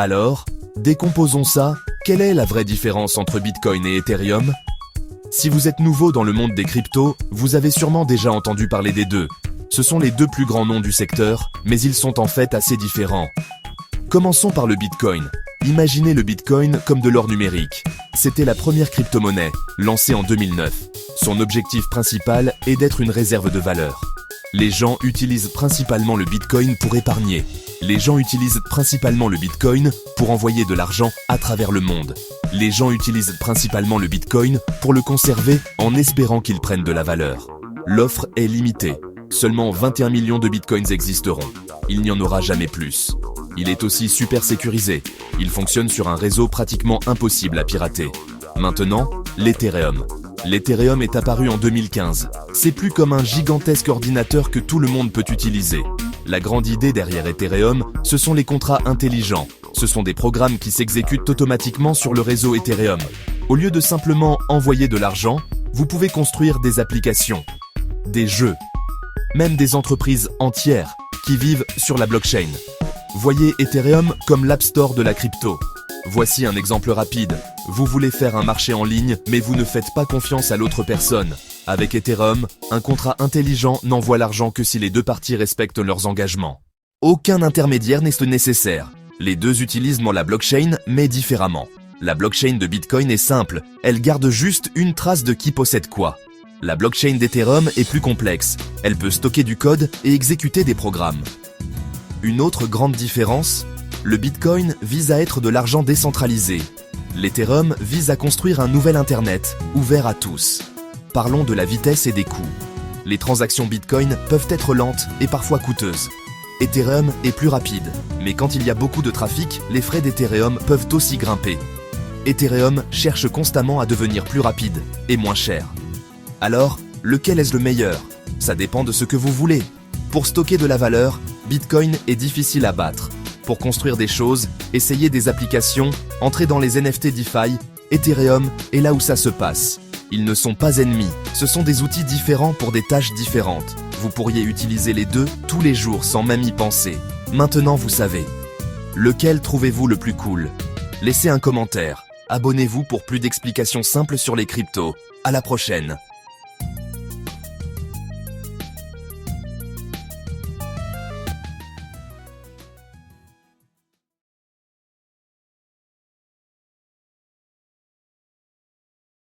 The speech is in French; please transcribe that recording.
Alors, décomposons ça, quelle est la vraie différence entre Bitcoin et Ethereum? Si vous êtes nouveau dans le monde des cryptos, vous avez sûrement déjà entendu parler des deux. Ce sont les deux plus grands noms du secteur, mais ils sont en fait assez différents. Commençons par le Bitcoin. Imaginez le Bitcoin comme de l'or numérique. C'était la première crypto-monnaie, lancée en 2009. Son objectif principal est d'être une réserve de valeur. Les gens utilisent principalement le Bitcoin pour épargner. Les gens utilisent principalement le Bitcoin pour envoyer de l'argent à travers le monde. Les gens utilisent principalement le Bitcoin pour le conserver en espérant qu'il prenne de la valeur. L'offre est limitée. Seulement 21 millions de Bitcoins existeront. Il n'y en aura jamais plus. Il est aussi super sécurisé. Il fonctionne sur un réseau pratiquement impossible à pirater. Maintenant, l'Ethereum. L'Ethereum est apparu en 2015. C'est plus comme un gigantesque ordinateur que tout le monde peut utiliser. La grande idée derrière Ethereum, ce sont les contrats intelligents. Ce sont des programmes qui s'exécutent automatiquement sur le réseau Ethereum. Au lieu de simplement envoyer de l'argent, vous pouvez construire des applications, des jeux, même des entreprises entières qui vivent sur la blockchain. Voyez Ethereum comme l'App Store de la crypto. Voici un exemple rapide. Vous voulez faire un marché en ligne, mais vous ne faites pas confiance à l'autre personne. Avec Ethereum, un contrat intelligent n'envoie l'argent que si les deux parties respectent leurs engagements. Aucun intermédiaire n'est nécessaire. Les deux utilisent la blockchain, mais différemment. La blockchain de Bitcoin est simple, elle garde juste une trace de qui possède quoi. La blockchain d'Ethereum est plus complexe, elle peut stocker du code et exécuter des programmes. Une autre grande différence, le Bitcoin vise à être de l'argent décentralisé. L'Ethereum vise à construire un nouvel Internet, ouvert à tous. Parlons de la vitesse et des coûts. Les transactions Bitcoin peuvent être lentes et parfois coûteuses. Ethereum est plus rapide, mais quand il y a beaucoup de trafic, les frais d'Ethereum peuvent aussi grimper. Ethereum cherche constamment à devenir plus rapide et moins cher. Alors, lequel est le meilleur? Ça dépend de ce que vous voulez. Pour stocker de la valeur, Bitcoin est difficile à battre. Pour construire des choses, essayer des applications, entrer dans les NFT DeFi, Ethereum est là où ça se passe. Ils ne sont pas ennemis, ce sont des outils différents pour des tâches différentes. Vous pourriez utiliser les deux tous les jours sans même y penser. Maintenant vous savez. Lequel trouvez-vous le plus cool? Laissez un commentaire. Abonnez-vous pour plus d'explications simples sur les cryptos. À la prochaine.